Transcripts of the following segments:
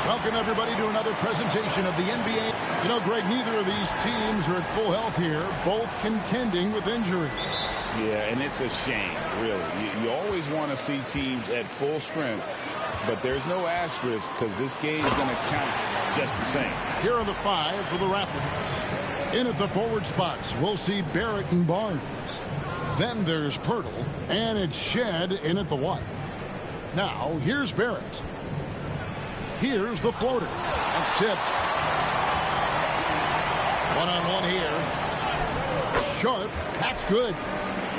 Welcome, everybody, to another presentation of the NBA. You know, Greg, neither of these teams are at full health here, both contending with injuries. Yeah, and it's a shame, really. You always want to see teams at full strength, but there's no asterisk because this game is going to count just the same. Here are the five for the Raptors. In at the forward spots, we'll see Barrett and Barnes. Then there's Pirtle, and it's Shed in at the one. Now, here's Barrett. Here's the floater. That's tipped. One-on-one here. Sharp. That's good.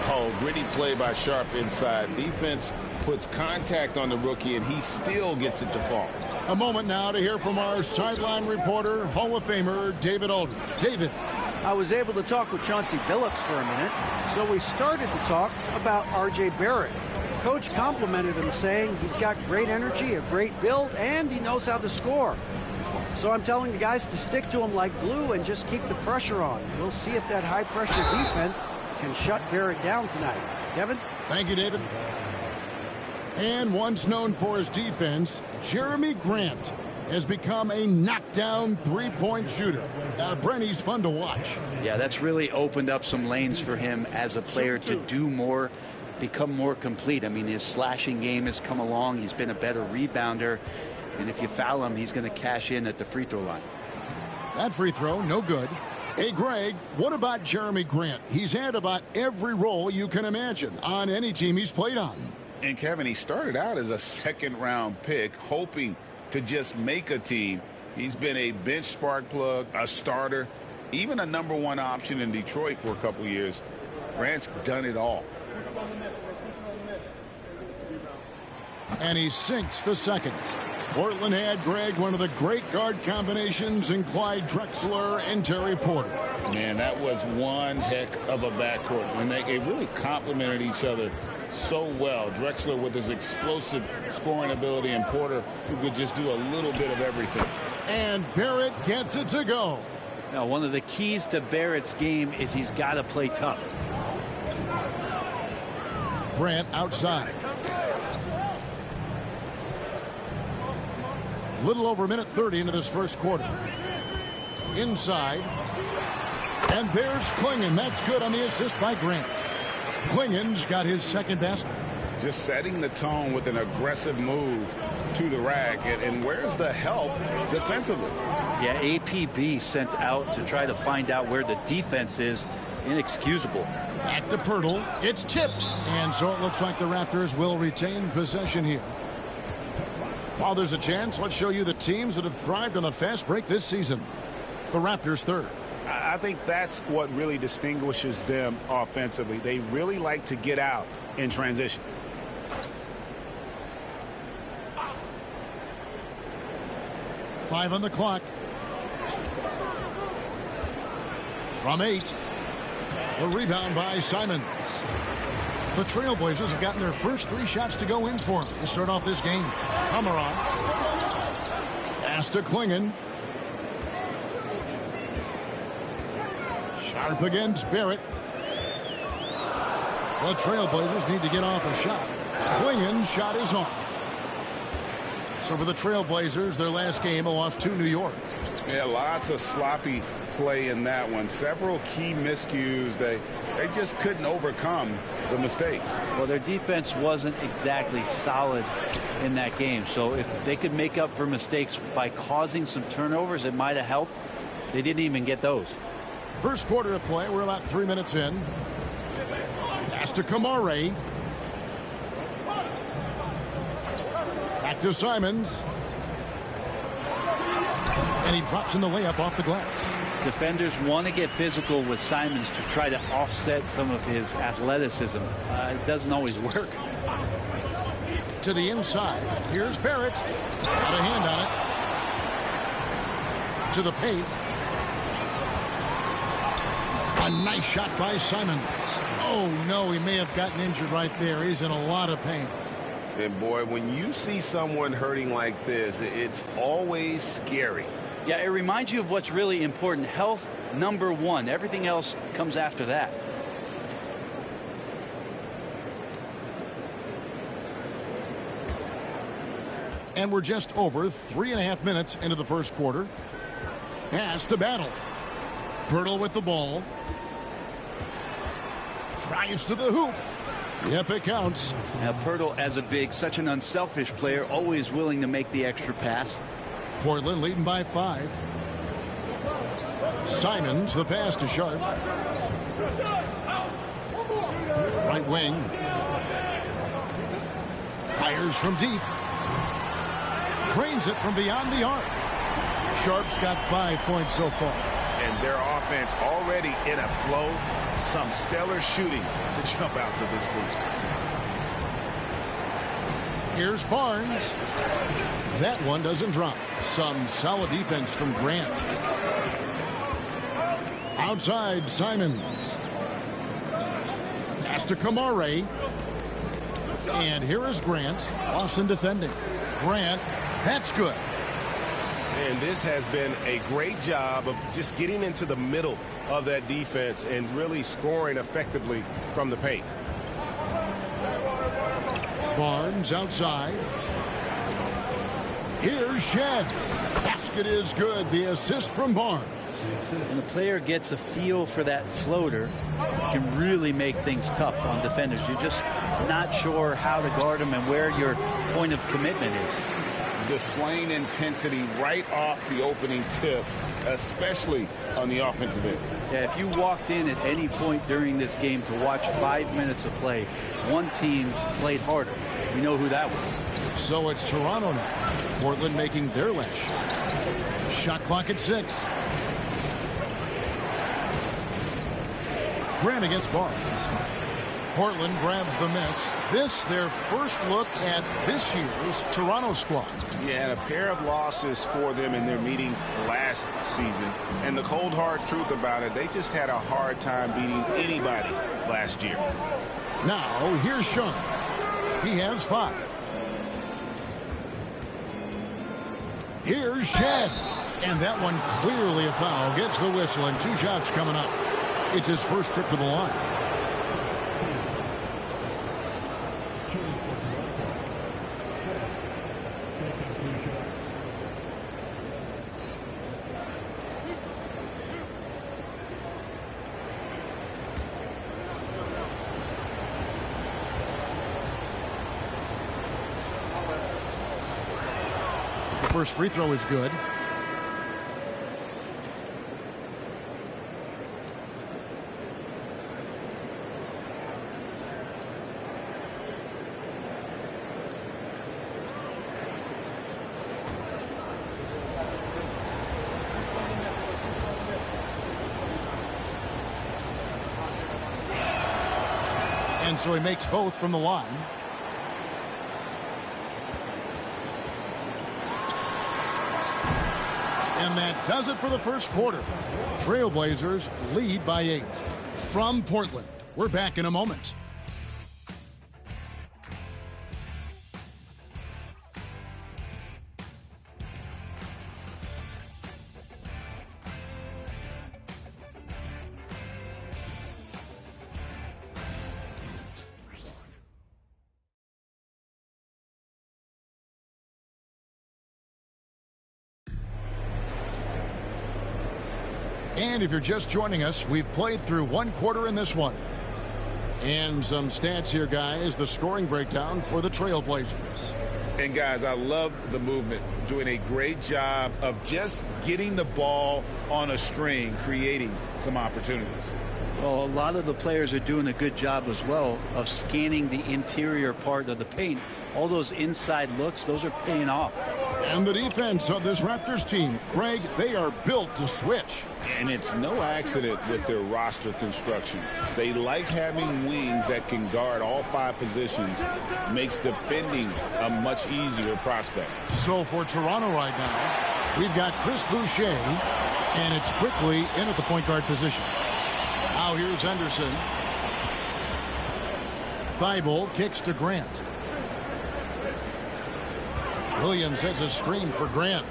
Oh, gritty play by Sharp inside. Defense puts contact on the rookie, and he still gets it to fall. A moment now to hear from our sideline reporter, Hall of Famer David Aldridge. David. I was able to talk with Chauncey Billups for a minute, so we started to talk about R.J. Barrett. Coach complimented him, saying he's got great energy, a great build, and he knows how to score. So I'm telling the guys to stick to him like glue and just keep the pressure on. We'll see if that high-pressure defense can shut Barrett down tonight. Kevin? Thank you, David. And once known for his defense, Jeremy Grant has become a knockdown three-point shooter. Brent, he's fun to watch. Yeah, that's really opened up some lanes for him as a player to do more, become more complete. I mean, his slashing game has come along. He's been a better rebounder. And if you foul him, he's going to cash in at the free throw line. That free throw, no good. Hey, Greg, what about Jeremy Grant? He's had about every role you can imagine on any team he's played on. And, Kevin, he started out as a second-round pick, hoping to just make a team. He's been a bench spark plug, a starter, even a number one option in Detroit for a couple years. Grant's done it all. And he sinks the second. Portland had, Greg, one of the great guard combinations in Clyde Drexler and Terry Porter. Man, that was one heck of a backcourt. And they really complemented each other so well. Drexler with his explosive scoring ability, and Porter who could just do a little bit of everything. And Barrett gets it to go. Now, one of the keys to Barrett's game is he's got to play tough. Grant outside. Little over a minute 30 into this first quarter. Inside. And there's Klingon. That's good on the assist by Grant. Klingon's got his second basket. Just setting the tone with an aggressive move to the rack. And where's the help defensively? Yeah, APB sent out to try to find out where the defense is. Inexcusable. At the Pirtle. It's tipped. And so it looks like the Raptors will retain possession here. While there's a chance, let's show you the teams that have thrived on the fast break this season. The Raptors third. I think that's what really distinguishes them offensively. They really like to get out in transition. Five on the clock. From 8. The rebound by Simons. The Trailblazers have gotten their first 3 shots to go in for them to start off this game. Pomeroy. Pass to Klingon. Sharp against Barrett. The Trailblazers need to get off a shot. Klingon's shot is off. So for the Trailblazers, their last game, a loss to New York. Yeah, lots of sloppy play in that one. Several key miscues. They just couldn't overcome the mistakes. Well, their defense wasn't exactly solid in that game. So if they could make up for mistakes by causing some turnovers, it might have helped. They didn't even get those. First quarter of play. We're about 3 minutes in. Pass to Kamare. Back to Simons. And he drops in the layup off the glass. Defenders want to get physical with Simons to try to offset some of his athleticism. It doesn't always work. To the inside. Here's Barrett. Got a hand on it. To the paint. A nice shot by Simons. Oh, no, he may have gotten injured right there. He's in a lot of pain. And, boy, when you see someone hurting like this, it's always scary. Yeah, it reminds you of what's really important. Health, number one. Everything else comes after that. And we're just over 3.5 minutes into the first quarter. Pass to Battle. Pirtle with the ball. Drives to the hoop. Yep, it counts. Now, Pirtle, as a big, such an unselfish player, always willing to make the extra pass. Portland leading by 5. Simons, the pass to Sharp. Right wing. Fires from deep. Drains it from beyond the arc. Sharp's got 5 points so far. And their offense already in a flow. Some stellar shooting to jump out to this lead. Here's Barnes. That one doesn't drop. Some solid defense from Grant. Outside, Simons. Pass to Kamare. And here is Grant. Lawson defending. Grant, that's good. And this has been a great job of just getting into the middle of that defense and really scoring effectively from the paint. Barnes outside. Here's Shed. Basket is good. The assist from Barnes. When the player gets a feel for that floater, it can really make things tough on defenders. You're just not sure how to guard them and where your point of commitment is. Displaying intensity right off the opening tip, especially on the offensive end. Yeah, if you walked in at any point during this game to watch 5 minutes of play, one team played harder. We know who that was. So it's Toronto now. Portland making their last shot. Shot clock at 6. Grant against Barnes. Portland grabs the miss. This, their first look at this year's Toronto squad. Yeah, and a pair of losses for them in their meetings last season. And the cold, hard truth about it, they just had a hard time beating anybody last year. Now, here's Sean. He has 5. Here's Shed. And that one clearly a foul. Gets the whistle and 2 shots coming up. It's his first trip to the line. First free throw is good. And so he makes both from the line. And that does it for the first quarter. Trailblazers lead by 8. From Portland, we're back in a moment. And if you're just joining us, we've played through 1 quarter in this one. And some stats here, guys. The scoring breakdown for the Trailblazers. And, guys, I love the movement. Doing a great job of just getting the ball on a string, creating some opportunities. Well, a lot of the players are doing a good job as well of scanning the interior part of the paint. All those inside looks, those are paying off. And the defense of this Raptors team, Craig, they are built to switch. And it's no accident with their roster construction. They like having wings that can guard all 5 positions. Makes defending a much easier prospect. So for Toronto right now, we've got Chris Boucher, and it's quickly in at the point guard position. Now here's Henderson. Thibault kicks to Grant. Williams sets a screen for Grant.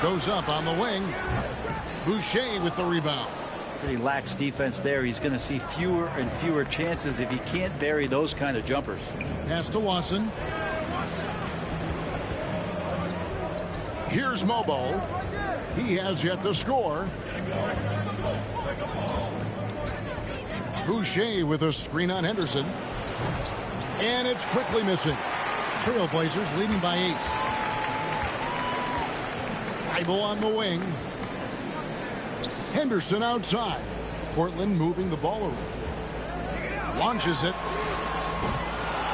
Goes up on the wing. Boucher with the rebound. Pretty lax defense there. He's going to see fewer and fewer chances if he can't bury those kind of jumpers. Pass to Lawson. Here's Mobo. He has yet to score. Boucher with a screen on Henderson. And it's quickly missing. Trailblazers leading by 8. Thibault on the wing. Henderson outside. Portland moving the ball around. Launches it.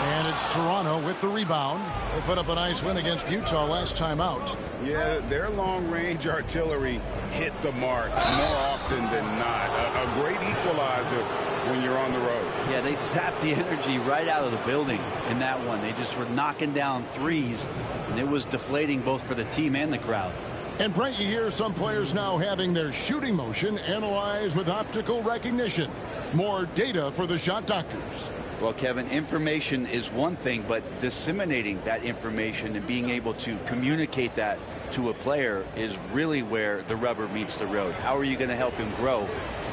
And it's Toronto with the rebound. They put up a nice win against Utah last time out. Yeah, their long-range artillery hit the mark more often than not. A great equalizer when you're on the road. Yeah, they sapped the energy right out of the building in that one. They just were knocking down threes, and it was deflating both for the team and the crowd. And Brent, you hear some players now having their shooting motion analyzed with optical recognition. More data for the shot doctors. Well, Kevin, information is one thing, but disseminating that information and being able to communicate that to a player is really where the rubber meets the road. How are you going to help him grow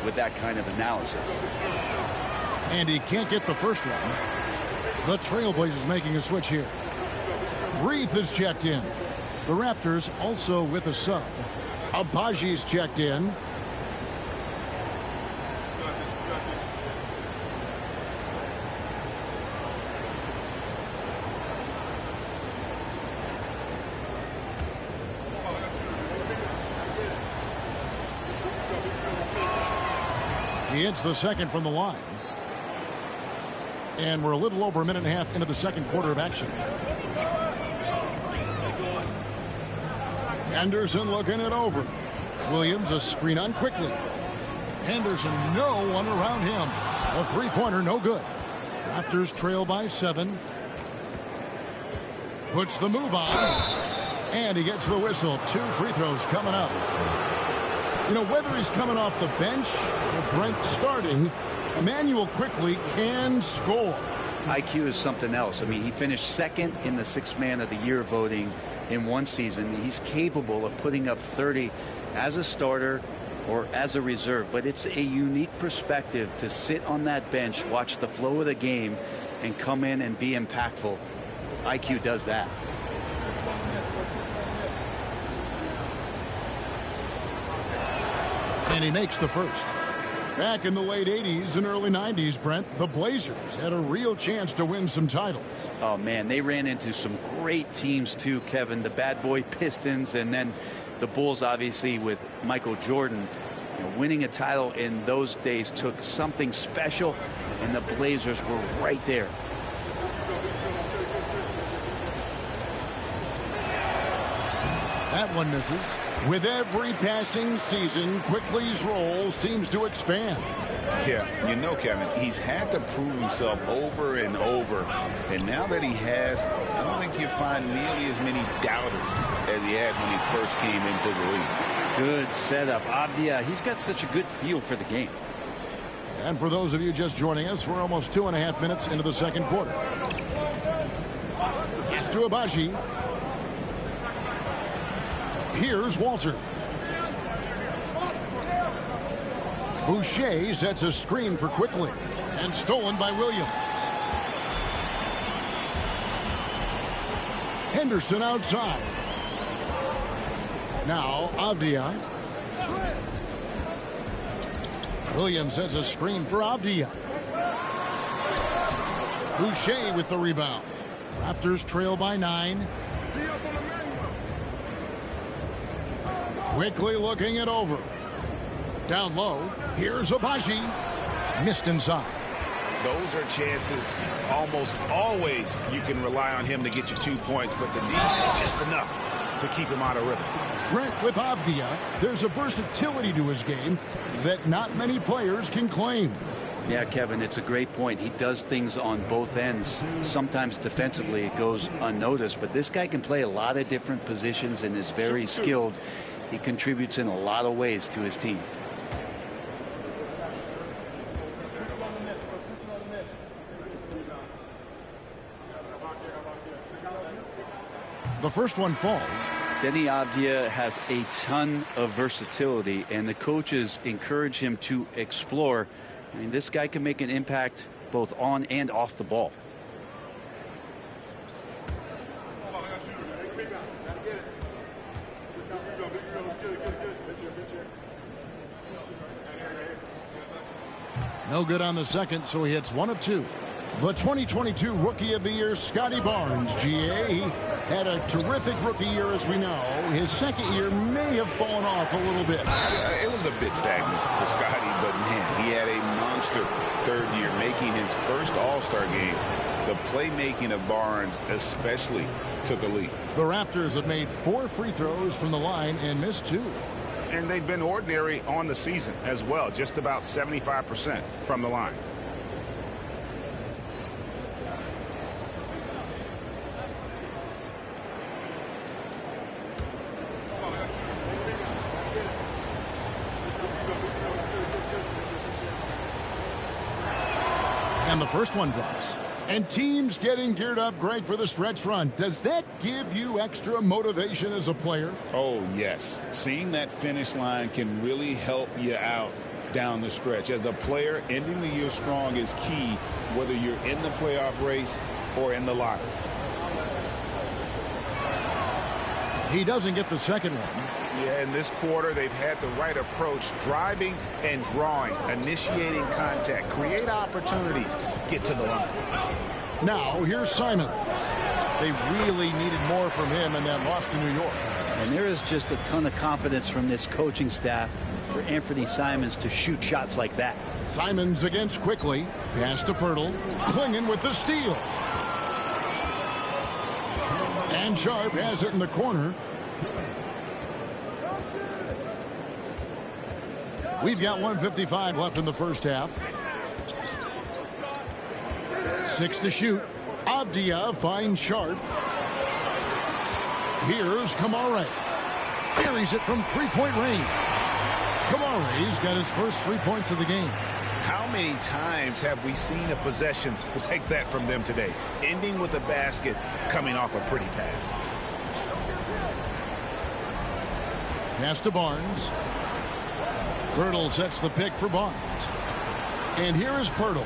with that kind of analysis? And he can't get the first one. The Trailblazers making a switch here. Reith is checked in. The Raptors also with a sub. Abaji's checked in. He hits the second from the line. And we're a little over a minute and a half into the second quarter of action. Henderson looking it over. Williams a screen on quickly. Henderson, no one around him. A three-pointer, no good. Raptors trail by 7. Puts the move on. And he gets the whistle. 2 free throws coming up. You know, whether he's coming off the bench or Brent starting, Emmanuel quickly can score. IQ is something else. I mean, he finished second in the Sixth Man of the Year voting in one season. He's capable of putting up 30 as a starter or as a reserve, but it's a unique perspective to sit on that bench, watch the flow of the game, and come in and be impactful. IQ does that. And he makes the first. Back in the late 80s and early 90s, Brent, the Blazers had a real chance to win some titles. Oh, man, they ran into some great teams, too, Kevin. The bad boy Pistons and then the Bulls, obviously, with Michael Jordan. You know, winning a title in those days took something special, and the Blazers were right there. That one misses. With every passing season, Quickly's role seems to expand. Yeah, you know, Kevin, he's had to prove himself over and over. And now that he has, I don't think you find nearly as many doubters as he had when he first came into the league. Good setup. Avdia, he's got such a good feel for the game. And for those of you just joining us, we're almost 2.5 minutes into the second quarter. Pass to Abaji. Here's Walter. Boucher sets a screen for Quickly and stolen by Williams. Henderson outside. Now Avdia. Williams sets a screen for Avdia. Boucher with the rebound. Raptors trail by 9. Quickly looking it over. Down low. Here's Abaji. Missed inside. Those are chances almost always you can rely on him to get you 2 points, but the D just enough to keep him out of rhythm. Brent, with Avdia, there's a versatility to his game that not many players can claim. Yeah, Kevin, it's a great point. He does things on both ends. Sometimes defensively it goes unnoticed, but this guy can play a lot of different positions and is very skilled He contributes in a lot of ways to his team. The first one falls. Denny Avdia has a ton of versatility, and the coaches encourage him to explore. I mean, this guy can make an impact both on and off the ball. No good on the second, so he hits 1 of 2. The 2022 Rookie of the Year, Scotty Barnes, GA, had a terrific rookie year, as we know. His second year may have fallen off a little bit. It was a bit stagnant for Scotty, but man, he had a monster third year, making his first All-Star game. The playmaking of Barnes especially took a leap. The Raptors have made 4 free throws from the line and missed 2. And they've been ordinary on the season as well, just about 75% from the line. And the first one drops. And teams getting geared up, Greg, for the stretch run. Does that give you extra motivation as a player? Oh, yes. Seeing that finish line can really help you out down the stretch. As a player, ending the year strong is key, whether you're in the playoff race or in the lottery. He doesn't get the second one. Yeah, in this quarter, they've had the right approach, driving and drawing, initiating contact, create opportunities, get to the line. Now, here's Simons. They really needed more from him in that loss to New York. And there is just a ton of confidence from this coaching staff for Anthony Simons to shoot shots like that. Simons against quickly. Pass to Pirtle. Clinging with the steal. And Sharp has it in the corner. We've got 1:55 left in the first half. 6 to shoot. Avdia finds Sharp. Here's Kamare. Carries it from three-point range. Kamare's got his first 3 points of the game. How many times have we seen a possession like that from them today? Ending with a basket, coming off a pretty pass. Pass to Barnes. Pirtle sets the pick for Barnes. And here is Pirtle.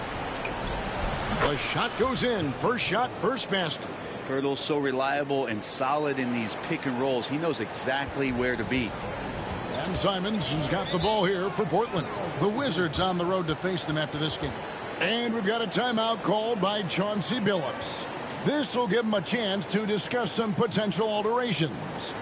The shot goes in. First shot, first basket. Pirtle's so reliable and solid in these pick and rolls. He knows exactly where to be. And Simons has got the ball here for Portland. The Wizards on the road to face them after this game. And we've got a timeout called by Chauncey Billups. This will give them a chance to discuss some potential alterations.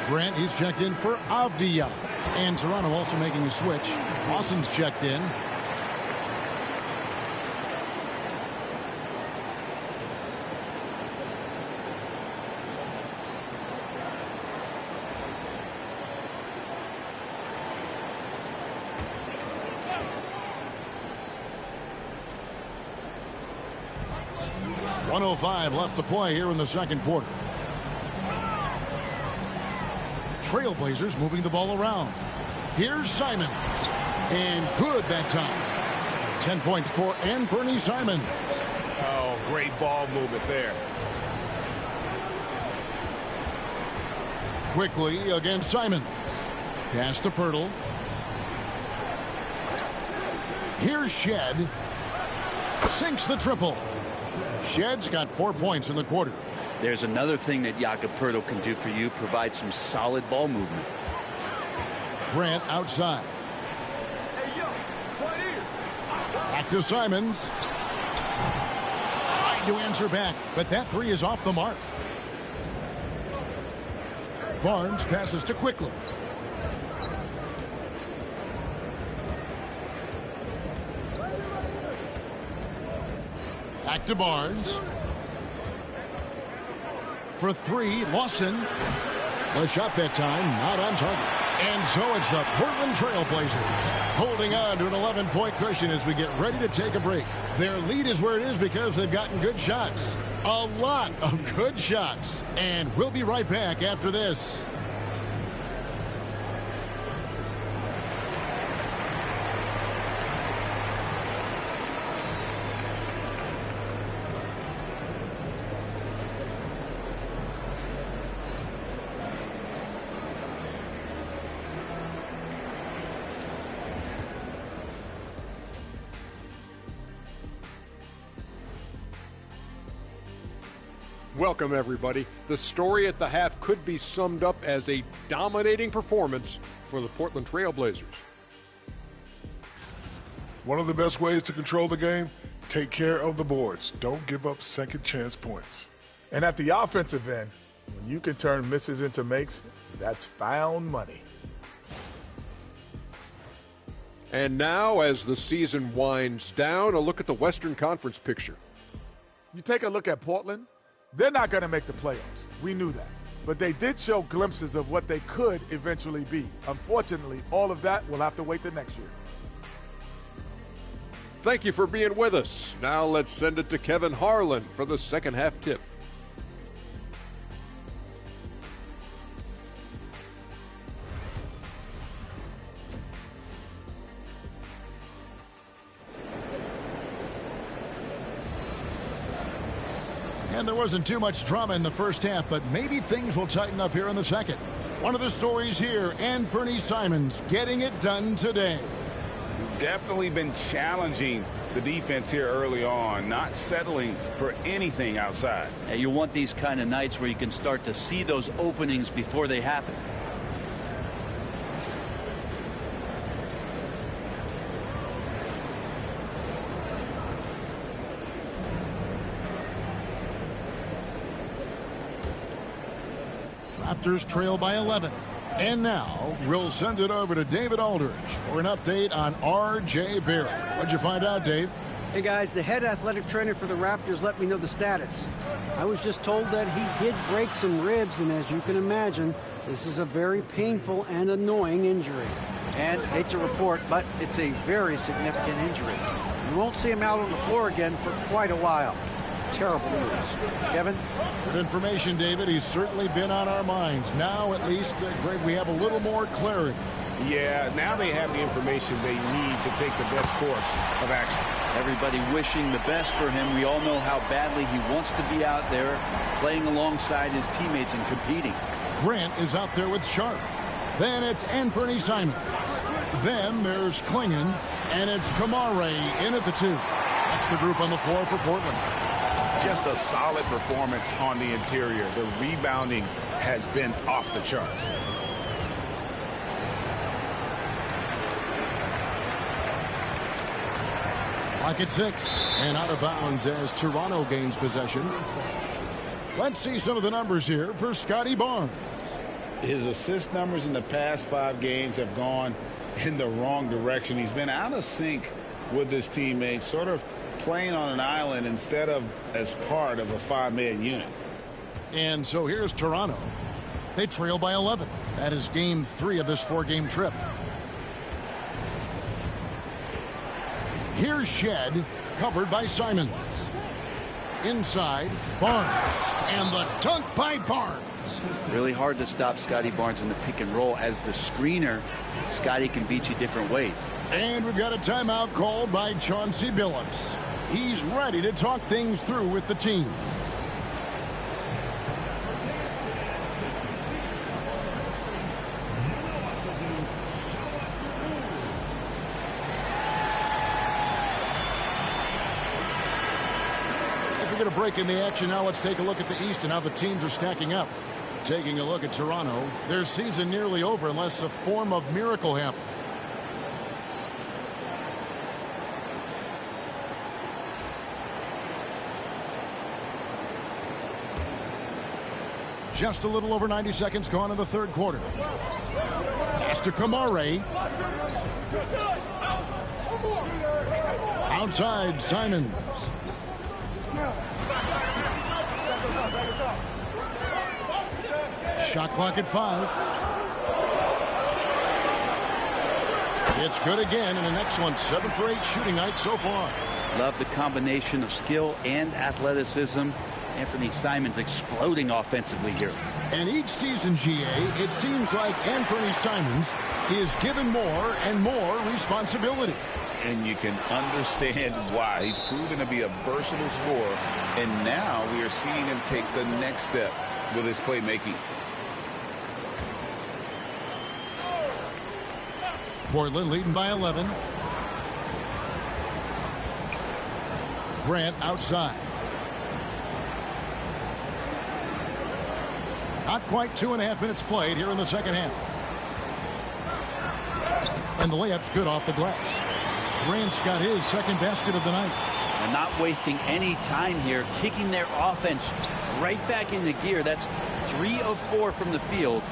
Grant, he's checked in for Avdia. And Toronto also making a switch. Austin's checked in. .105 left to play here in the second quarter. Trailblazers moving the ball around. Here's Simons. And good that time. 10 points for Anthony Simons. Oh, great ball movement there. Quickly against Simons. Pass to Pirtle. Here's Shed. Sinks the triple. Shed's got 4 points in the quarter. There's another thing that Jakob Poeltl can do for you, provide some solid ball movement. Grant outside. Back to Simons. Tried to answer back, but that three is off the mark. Barnes passes to Quickly. Back to Barnes. For three, Lawson. A shot that time, not on target. And so it's the Portland Trail Blazers holding on to an 11-point cushion as we get ready to take a break. Their lead is where it is because they've gotten good shots. A lot of good shots. And we'll be right back after this. Welcome, everybody. The story at the half could be summed up as a dominating performance for the Portland Trail Blazers. One of the best ways to control the game, take care of the boards. Don't give up second chance points. And at the offensive end, when you can turn misses into makes, that's found money. And now, as the season winds down, a look at the Western Conference picture. You take a look at Portland, they're not going to make the playoffs. We knew that. But they did show glimpses of what they could eventually be. Unfortunately, all of that will have to wait till next year. Thank you for being with us. Now let's send it to Kevin Harlan for the second half tip. And there wasn't too much drama in the first half, but maybe things will tighten up here in the second. One of the stories here, Anthony Simons getting it done today. Definitely been challenging the defense here early on, not settling for anything outside. Yeah, you want these kind of nights where you can start to see those openings before they happen. Raptors trail by 11. And now, we'll send it over to David Aldridge for an update on R.J. Barrett. What'd you find out, Dave? Hey, guys, the head athletic trainer for the Raptors let me know the status. I was just told that he did break some ribs, and as you can imagine, this is a very painful and annoying injury. And, hate to report, but it's a very significant injury. You won't see him out on the floor again for quite a while. Terrible news. Kevin? Good information, David. He's certainly been on our minds. Now, at least, Greg, we have a little more clarity. Yeah, now they have the information they need to take the best course of action. Everybody wishing the best for him. We all know how badly he wants to be out there playing alongside his teammates and competing. Grant is out there with Sharp. Then it's Anthony Simons. Then there's Klingon. And it's Kamare in at the 2. That's the group on the floor for Portland. Just a solid performance on the interior. The rebounding has been off the charts. Clock at 6 and out of bounds as Toronto gains possession. Let's see some of the numbers here for Scotty Barnes. His assist numbers in the past 5 games have gone in the wrong direction. He's been out of sync with his teammates, sort of playing on an island instead of as part of a 5-man unit. And so here's Toronto. They trail by 11. That is game 3 of this 4-game trip. Here's Shed, covered by Simons. Inside, Barnes. And the dunk by Barnes. Barnes. Really hard to stop Scotty Barnes in the pick and roll. As the screener, Scotty can beat you different ways. And we've got a timeout called by Chauncey Billups. He's ready to talk things through with the team. Get a break in the action. Now let's take a look at the East and how the teams are stacking up. Taking a look at Toronto, their season nearly over unless a form of miracle happens. Just a little over 90 seconds gone in the third quarter. Pass to Kamare. Outside, Simons. Shot clock at 5. It's good again, and an excellent 7 for 8 shooting night so far. Love the combination of skill and athleticism. Anthony Simons exploding offensively here. And each season, GA, it seems like Anthony Simons is given more and more responsibility. And you can understand why. He's proven to be a versatile scorer, and now we are seeing him take the next step with his playmaking. Portland leading by 11. Grant outside. Not quite 2.5 minutes played here in the second half. And the layup's good off the glass. Grant's got his second basket of the night. And not wasting any time here, kicking their offense right back into gear. That's 3 of 4 from the field.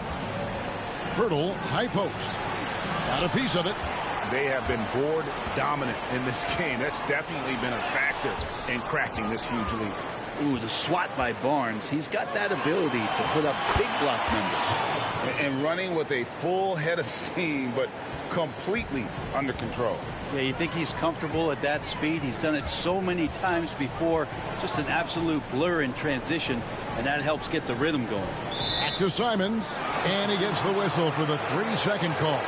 Pirtle, high post. Got a piece of it. They have been board dominant in this game. That's definitely been a factor in cracking this huge lead. Ooh, the swat by Barnes. He's got that ability to put up big block numbers. And running with a full head of steam, but completely under control. Yeah, you think he's comfortable at that speed. He's done it so many times before. Just an absolute blur in transition, and that helps get the rhythm going. Back to Simons, and he gets the whistle for the 3-second call.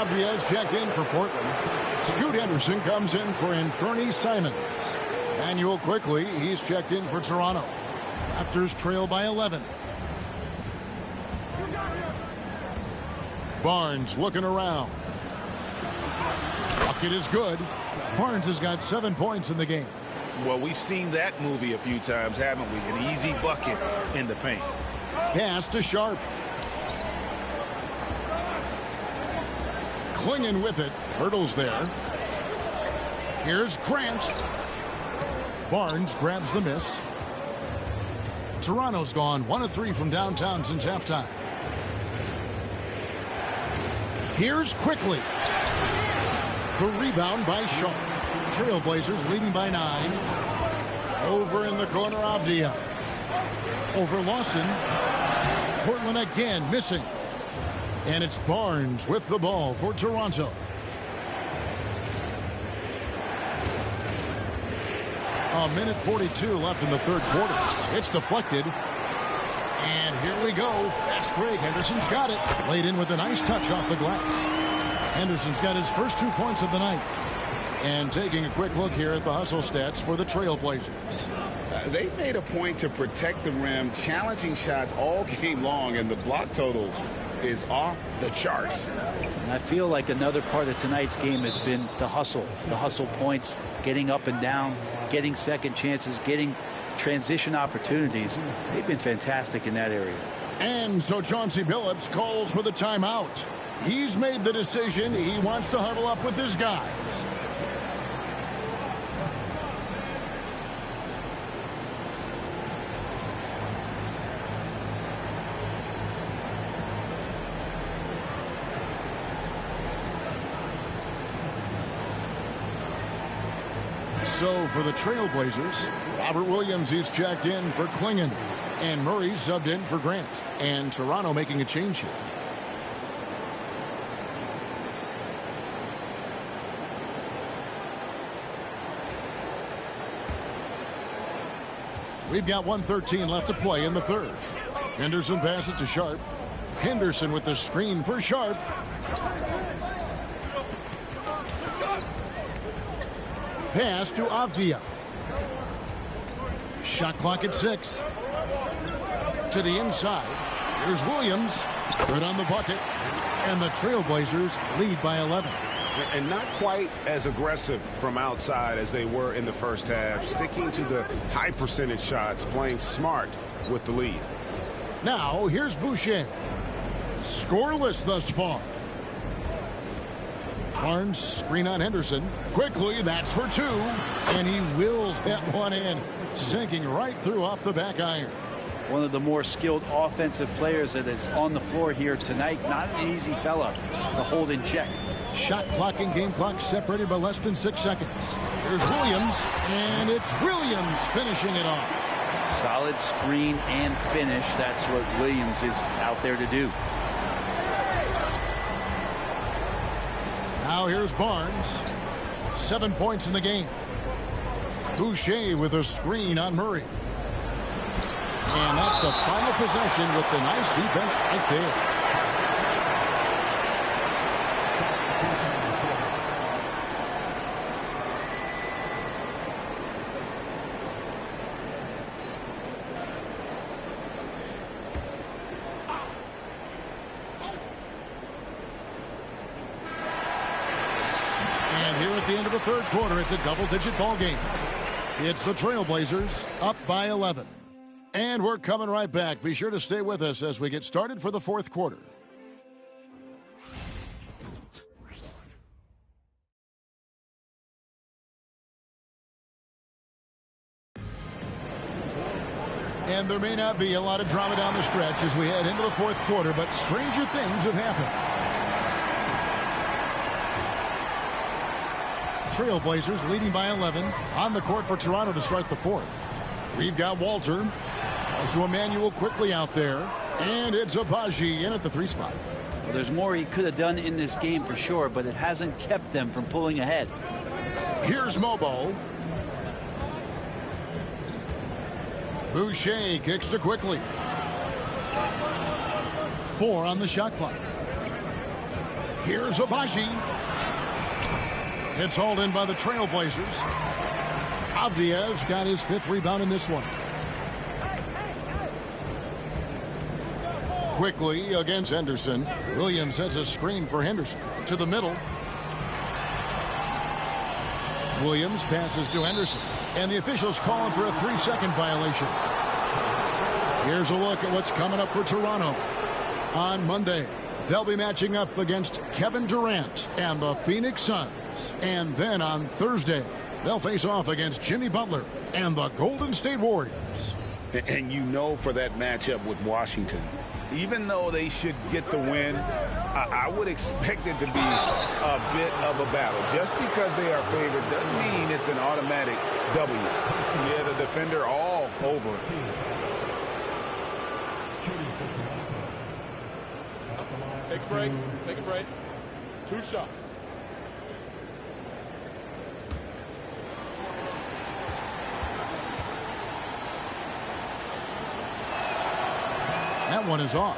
Diaz checked in for Portland. Scoot Henderson comes in for Anthony Simons. Manuel quickly, he's checked in for Toronto. Raptors trail by 11. Barnes looking around. Bucket is good. Barnes has got 7 points in the game. Well, we've seen that movie a few times, haven't we? An easy bucket in the paint. Pass to Sharp. Clinging with it. Hurdles there. Here's Grant. Barnes grabs the miss. Toronto's gone 1 of 3 from downtown since halftime. Here's quickly. The rebound by Sharp. Trailblazers leading by 9. Over in the corner, Avdia. Over Lawson. Portland again missing. And it's Barnes with the ball for Toronto. A minute 42 left in the third quarter. It's deflected. And here we go. Fast break. Henderson's got it. Laid in with a nice touch off the glass. Henderson's got his first 2 points of the night. And taking a quick look here at the hustle stats for the Trailblazers. They made a point to protect the rim, challenging shots all game long, and the block total is off the charts. And I feel like another part of tonight's game has been the hustle points, getting up and down, getting second chances, getting transition opportunities. They've been fantastic in that area. And so Chauncey Billups calls for the timeout. He's made the decision. He wants to huddle up with his guys. So for the Trailblazers, Robert Williams is checked in for Klingon, and Murray's subbed in for Grant, and Toronto making a change here. We've got 1:13 left to play in the third. Henderson passes to Sharp. Henderson with the screen for Sharp. Pass to Avdia. Shot clock at 6. To the inside. Here's Williams. Good on the bucket. And the Trailblazers lead by 11. And not quite as aggressive from outside as they were in the first half. Sticking to the high percentage shots. Playing smart with the lead. Now, here's Boucher. Scoreless thus far. Barnes, screen on Henderson. Quickly, that's for 2. And he wills that one in. Sinking right through off the back iron. One of the more skilled offensive players that is on the floor here tonight. Not an easy fella to hold in check. Shot clock and game clock separated by less than 6 seconds. Here's Williams. And it's Williams finishing it off. Solid screen and finish. That's what Williams is out there to do. Now here's Barnes. 7 points in the game. Boucher with a screen on Murray. And that's the final possession with the nice defense right there. And here at the end of the third quarter, it's a double-digit ball game. It's the Trailblazers up by 11. And we're coming right back. Be sure to stay with us as we get started for the fourth quarter. And there may not be a lot of drama down the stretch as we head into the fourth quarter, but stranger things have happened. Trailblazers leading by 11 on the court for Toronto to start the fourth. We've got Walter. Also Emmanuel quickly out there. And it's Agbaji in at the 3 spot. Well, there's more he could have done in this game for sure, but it hasn't kept them from pulling ahead. Here's Mobo. Boucher kicks to quickly. 4 on the shot clock. Here's Agbaji. It's hauled in by the Trailblazers. Avdia's got his 5th rebound in this one. Quickly against Henderson. Williams sets a screen for Henderson. To the middle. Williams passes to Henderson. And the officials call him for a 3-second violation. Here's a look at what's coming up for Toronto. On Monday, they'll be matching up against Kevin Durant and the Phoenix Suns. And then on Thursday, they'll face off against Jimmy Butler and the Golden State Warriors. And you know, for that matchup with Washington, even though they should get the win, I would expect it to be a bit of a battle. Just because they are favored doesn't mean it's an automatic W. Yeah, the defender all over it. Take a break. Take a break. 2 shots. That one is off.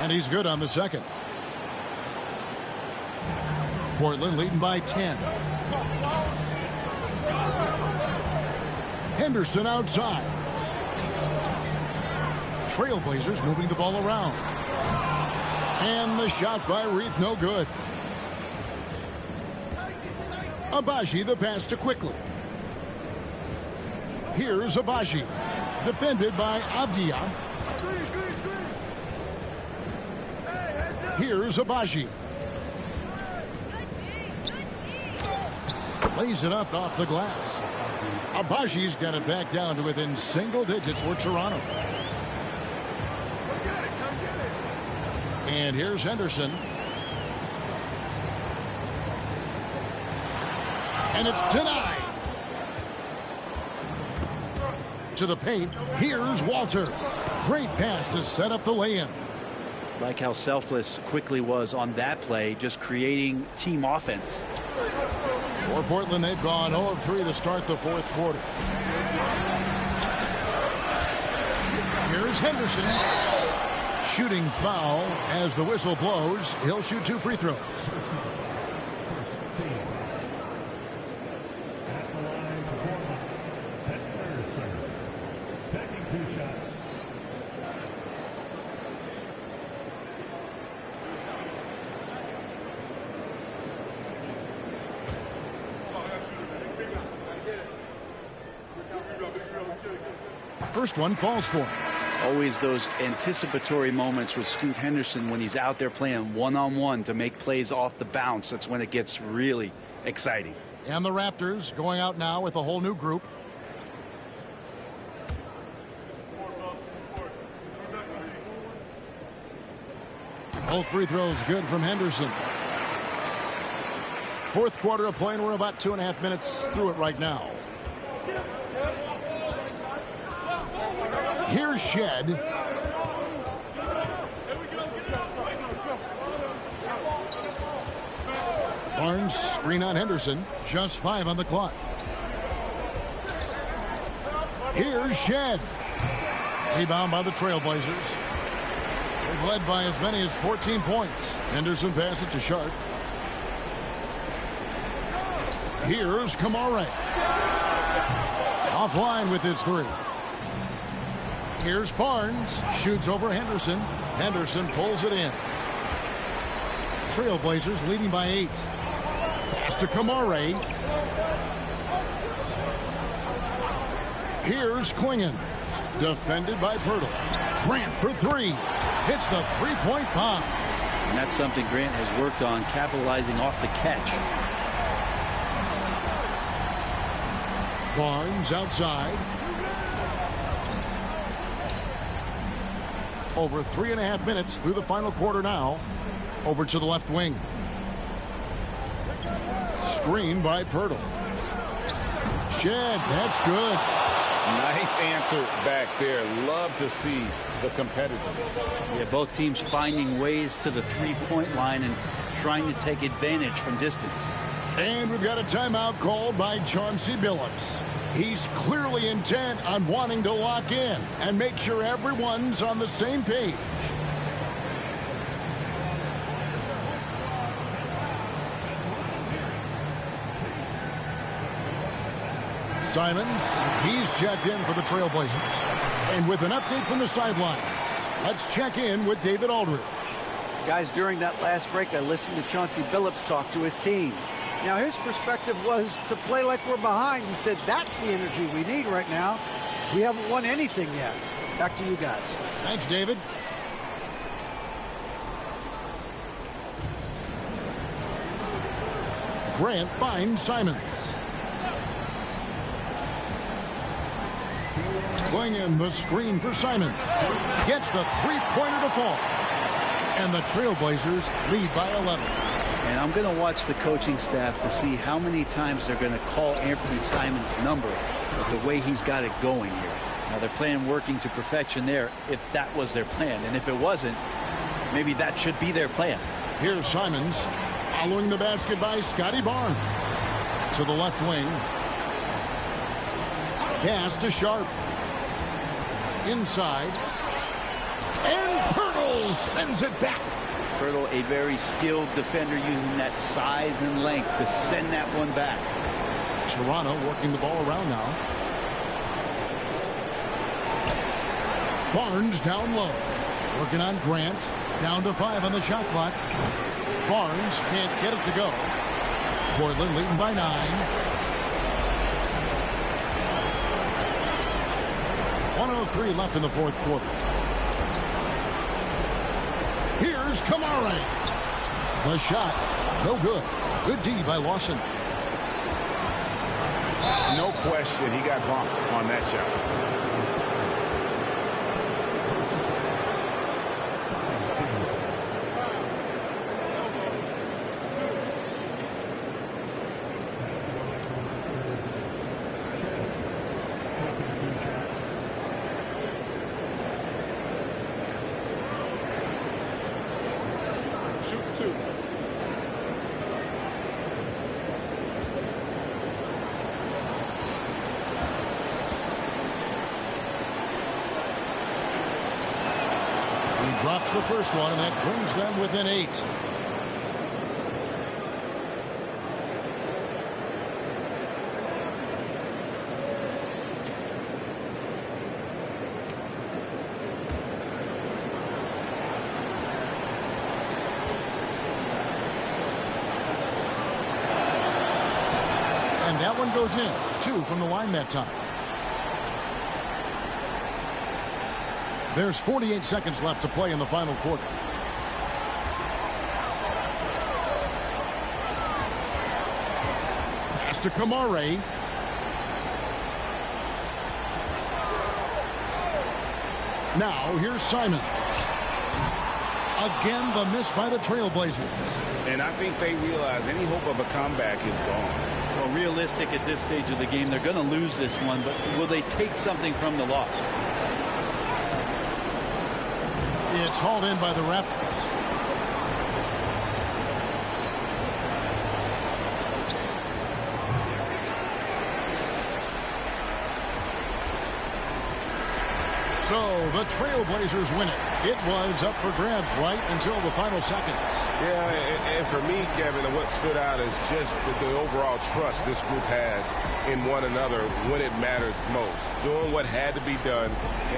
And he's good on the second. Portland leading by 10. Henderson outside. Trailblazers moving the ball around. And the shot by Reith, no good. Agbaji the pass to quickly. Here's Agbaji. Defended by Avdia. Here's Agbaji. Lays it up off the glass. Agbaji's got it back down to within single digits for Toronto. And here's Henderson. And it's denied. To the paint. Here's Walter. Great pass to set up the lay-in. Like how selfless Quickly was on that play, just creating team offense. For Portland, they've gone 0 of 3 to start the fourth quarter. Here's Henderson. Shooting foul as the whistle blows. He'll shoot 2 free throws. First one falls for him. Always those anticipatory moments with Scoot Henderson when he's out there playing one-on-one to make plays off the bounce. That's when it gets really exciting. And the Raptors going out now with a whole new group. Both free throws good from Henderson. Fourth quarter of play, and we're about 2.5 minutes through it right now. Here's Shed. Barnes screen on Henderson. Just 5 on the clock. Here's Shed. Rebound by the Trailblazers. They've led by as many as 14 points. Henderson passes to Sharp. Here's Kamara. Offline with his 3. Here's Barnes. Shoots over Henderson. Henderson pulls it in. Trailblazers leading by 8. Pass to Kamara. Here's Klingon. Defended by Pirtle. Grant for 3. Hits the 3-point bomb. And that's something Grant has worked on, capitalizing off the catch. Barnes outside. Over 3.5 minutes through the final quarter now. Over to the left wing. Screen by Pirtle. Shed, that's good. Nice answer back there. Love to see the competitiveness. Yeah, both teams finding ways to the three-point line and trying to take advantage from distance. And we've got a timeout called by Chauncey Billups. He's clearly intent on wanting to lock in and make sure everyone's on the same page. Simons, he's checked in for the Trailblazers. And with an update from the sidelines, let's check in with David Aldridge. Guys, during that last break, I listened to Chauncey Billups talk to his team. Now, his perspective was to play like we're behind. He said that's the energy we need right now. We haven't won anything yet. Back to you guys. Thanks, David. Grant finds Simons. Klingon the screen for Simons. Gets the three-pointer to fall. And the Trailblazers lead by 11. And I'm going to watch the coaching staff to see how many times they're going to call Anthony Simons' number with the way he's got it going here. Now, they're playing working to perfection there if that was their plan. And if it wasn't, maybe that should be their plan. Here's Simons following the basket by Scotty Barnes. To the left wing. Pass to Sharp. Inside. And Pirtle sends it back. Pirtle, a very skilled defender, using that size and length to send that one back. Toronto working the ball around now. Barnes down low. Working on Grant. Down to 5 on the shot clock. Barnes can't get it to go. Portland leading by 9. 1:03 left in the fourth quarter. Here's Kamara. The shot, no good. Good D by Lawson. No question, he got bumped on that shot. drops the first one, and that brings them within 8. And that one goes in. 2 from the line that time. There's 48 seconds left to play in the final quarter. Pass to Kamare. Now here's Simons. Again, the miss by the Trailblazers. And I think they realize any hope of a comeback is gone. Well, realistic at this stage of the game, they're going to lose this one, but will they take something from the loss? It's hauled in by the Raptors. So the Trailblazers win it. It was up for grabs right until the final seconds. Yeah, and for me, Kevin, what stood out is just the overall trust this group has in one another when it matters most. Doing what had to be done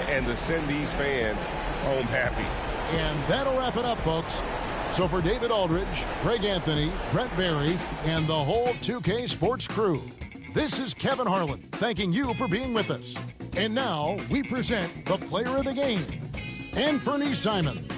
and to send these fans home happy. And that'll wrap it up, folks. So for David Aldridge, Greg Anthony, Brent Barry, and the whole 2K Sports crew, this is Kevin Harlan thanking you for being with us. And now we present the player of the game, Anthony Simons.